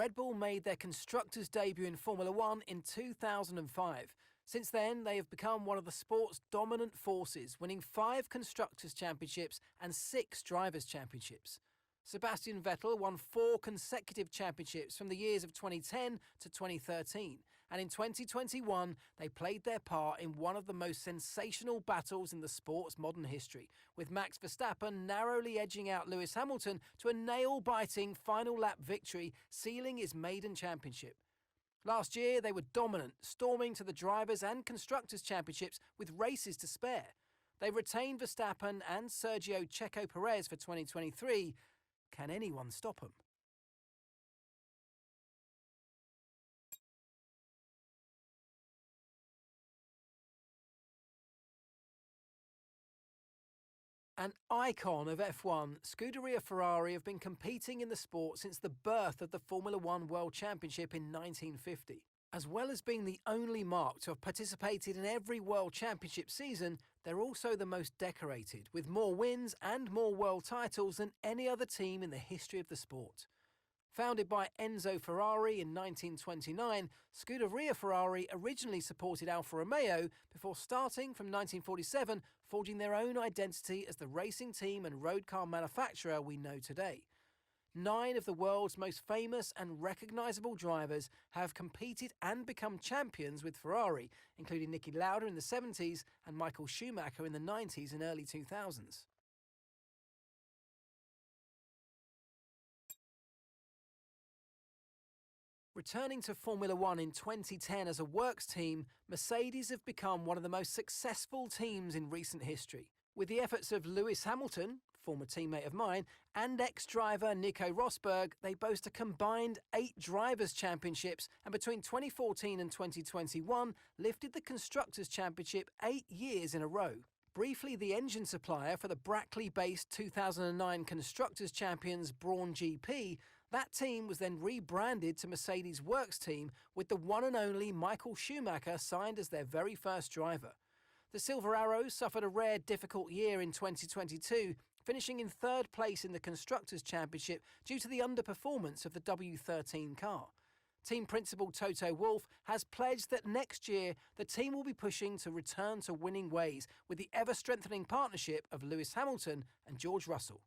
Red Bull made their constructors' debut in Formula One in 2005. Since then, they have become one of the sport's dominant forces, winning 5 Constructors' Championships and 6 Drivers' Championships. Sebastian Vettel won 4 consecutive championships from the years of 2010 to 2013, and in 2021 they played their part in one of the most sensational battles in the sport's modern history, with Max Verstappen narrowly edging out Lewis Hamilton to a nail-biting final lap victory, sealing his maiden championship. Last year they were dominant, storming to the Drivers' and Constructors' Championships with races to spare. They retained Verstappen and Sergio Checo Perez for 2023. Can anyone stop them? An icon of F1, Scuderia Ferrari have been competing in the sport since the birth of the Formula One World Championship in 1950. As well as being the only marque to have participated in every World Championship season, they're also the most decorated, with more wins and more world titles than any other team in the history of the sport. Founded by Enzo Ferrari in 1929, Scuderia Ferrari originally supported Alfa Romeo before starting from 1947, forging their own identity as the racing team and road car manufacturer we know today. 9 of the world's most famous and recognisable drivers have competed and become champions with Ferrari, including Niki Lauda in the 70s and Michael Schumacher in the 90s and early 2000s. Returning to Formula One in 2010 as a works team, Mercedes have become one of the most successful teams in recent history. With the efforts of Lewis Hamilton, former teammate of mine, and ex-driver Nico Rosberg, they boast a combined 8 Drivers' Championships, and between 2014 and 2021 lifted the Constructors' Championship 8 years in a row. Briefly the engine supplier for the Brackley-based 2009 Constructors' Champions Brawn GP, that team was then rebranded to Mercedes Works Team, with the one and only Michael Schumacher signed as their very first driver. The Silver Arrows suffered a rare difficult year in 2022, finishing in 3rd place in the Constructors' Championship due to the underperformance of the W13 car. Team principal Toto Wolff has pledged that next year the team will be pushing to return to winning ways with the ever-strengthening partnership of Lewis Hamilton and George Russell.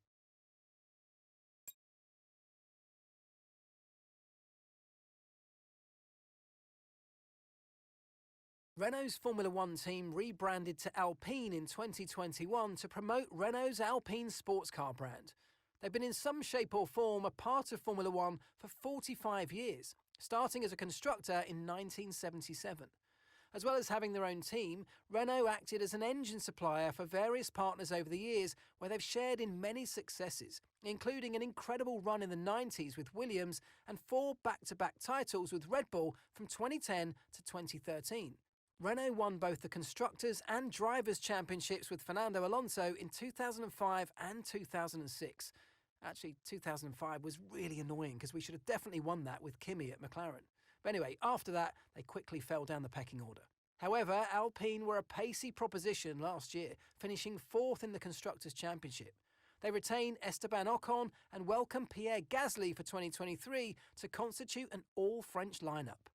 Renault's Formula One team rebranded to Alpine in 2021 to promote Renault's Alpine sports car brand. They've been in some shape or form a part of Formula One for 45 years, starting as a constructor in 1977. As well as having their own team, Renault acted as an engine supplier for various partners over the years, where they've shared in many successes, including an incredible run in the 90s with Williams and 4 back-to-back titles with Red Bull from 2010 to 2013. Renault won both the Constructors' and Drivers' Championships with Fernando Alonso in 2005 and 2006. Actually, 2005 was really annoying because we should have definitely won that with Kimi at McLaren. But anyway, after that, they quickly fell down the pecking order. However, Alpine were a pacey proposition last year, finishing 4th in the Constructors' Championship. They retain Esteban Ocon and welcome Pierre Gasly for 2023 to constitute an all-French lineup.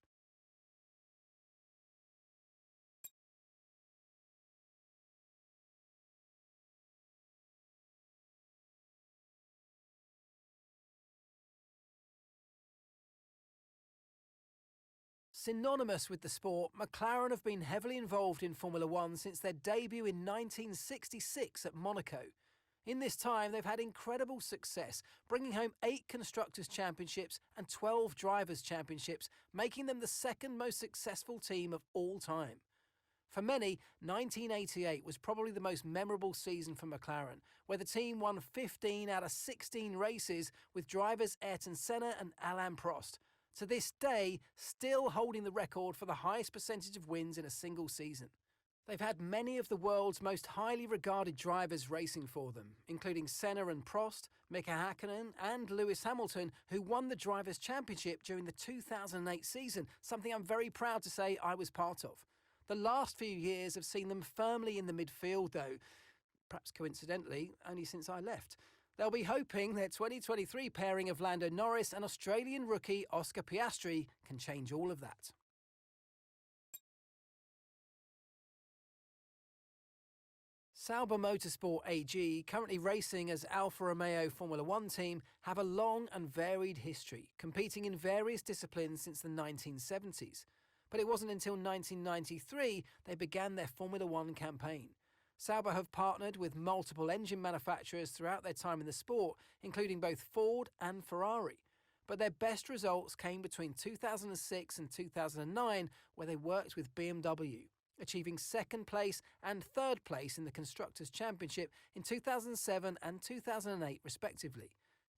Synonymous with the sport, McLaren have been heavily involved in Formula One since their debut in 1966 at Monaco. In this time, they've had incredible success, bringing home 8 Constructors' Championships and 12 Drivers' Championships, making them the second most successful team of all time. For many, 1988 was probably the most memorable season for McLaren, where the team won 15 out of 16 races with drivers Ayrton Senna and Alain Prost. To this day, still holding the record for the highest percentage of wins in a single season. They've had many of the world's most highly regarded drivers racing for them, including Senna and Prost, Mika Hakkinen and Lewis Hamilton, who won the Drivers' Championship during the 2008 season, something I'm very proud to say I was part of. The last few years have seen them firmly in the midfield though, perhaps coincidentally, only since I left. They'll be hoping their 2023 pairing of Lando Norris and Australian rookie Oscar Piastri can change all of that. Sauber Motorsport AG, currently racing as Alfa Romeo Formula One team, have a long and varied history, competing in various disciplines since the 1970s. But it wasn't until 1993 they began their Formula One campaign. Sauber have partnered with multiple engine manufacturers throughout their time in the sport, including both Ford and Ferrari. But their best results came between 2006 and 2009, where they worked with BMW, achieving second place and third place in the Constructors' Championship in 2007 and 2008 respectively.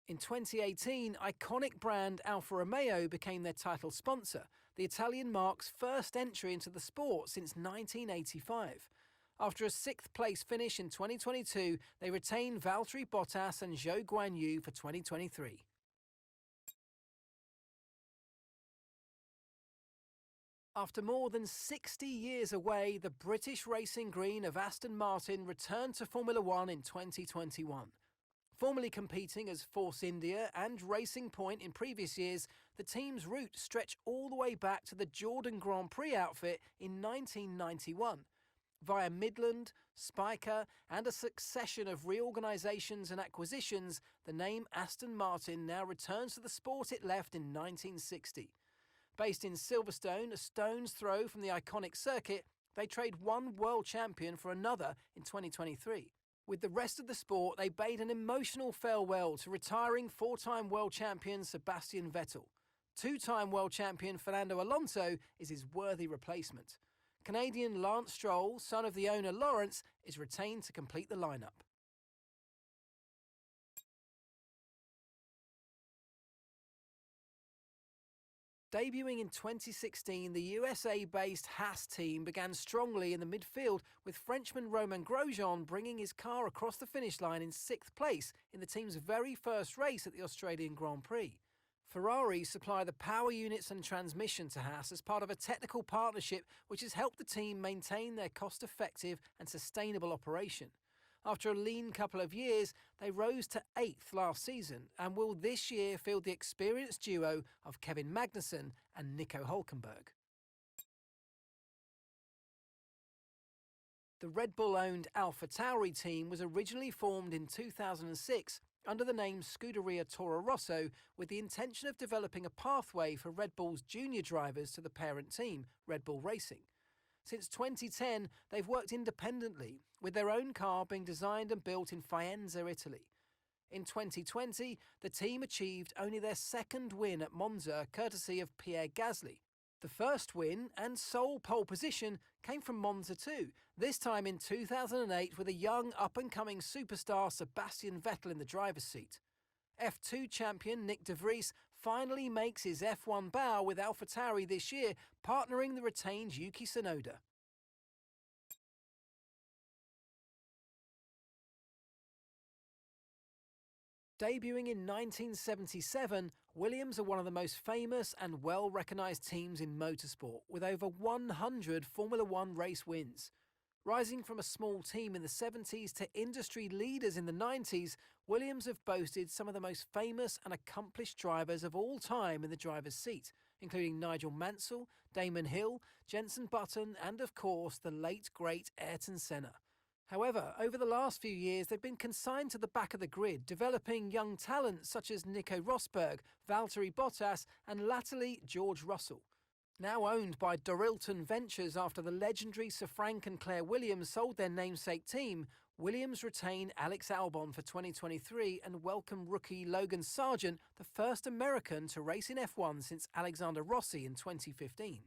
In 2018, iconic brand Alfa Romeo became their title sponsor, the Italian marque's first entry into the sport since 1985. After a sixth-place finish in 2022, they retained Valtteri Bottas and Zhou Guanyu for 2023. After more than 60 years away, the British racing green of Aston Martin returned to Formula One in 2021. Formerly competing as Force India and Racing Point in previous years, the team's route stretched all the way back to the Jordan Grand Prix outfit in 1991. Via Midland, Spiker, and a succession of reorganisations and acquisitions, the name Aston Martin now returns to the sport it left in 1960. Based in Silverstone, a stone's throw from the iconic circuit, they trade one world champion for another in 2023. With the rest of the sport, they bade an emotional farewell to retiring four-time world champion Sebastian Vettel. Two-time world champion Fernando Alonso is his worthy replacement. Canadian Lance Stroll, son of the owner Lawrence, is retained to complete the lineup. Debuting in 2016, the USA-based Haas team began strongly in the midfield, with Frenchman Romain Grosjean bringing his car across the finish line in sixth place in the team's very first race at the Australian Grand Prix. Ferrari supply the power units and transmission to Haas as part of a technical partnership which has helped the team maintain their cost-effective and sustainable operation. After a lean couple of years, they rose to 8th last season and will this year field the experienced duo of Kevin Magnussen and Nico Hülkenberg. The Red Bull-owned AlphaTauri team was originally formed in 2006 under the name Scuderia Toro Rosso, with the intention of developing a pathway for Red Bull's junior drivers to the parent team, Red Bull Racing. Since 2010, they've worked independently, with their own car being designed and built in Faenza, Italy. In 2020, the team achieved only their second win at Monza, courtesy of Pierre Gasly. The first win and sole pole position came from Monza too, this time in 2008 with a young up-and-coming superstar Sebastian Vettel in the driver's seat. F2 champion Nick de Vries finally makes his F1 bow with AlphaTauri this year, partnering the retained Yuki Tsunoda. Debuting in 1977, Williams are one of the most famous and well-recognised teams in motorsport, with over 100 Formula One race wins. Rising from a small team in the 70s to industry leaders in the 90s, Williams have boasted some of the most famous and accomplished drivers of all time in the driver's seat, including Nigel Mansell, Damon Hill, Jenson Button, and of course the late great Ayrton Senna. However, over the last few years, they've been consigned to the back of the grid, developing young talents such as Nico Rosberg, Valtteri Bottas, and latterly George Russell. Now owned by Dorilton Ventures after the legendary Sir Frank and Claire Williams sold their namesake team, Williams retain Alex Albon for 2023 and welcome rookie Logan Sargent, the first American to race in F1 since Alexander Rossi in 2015.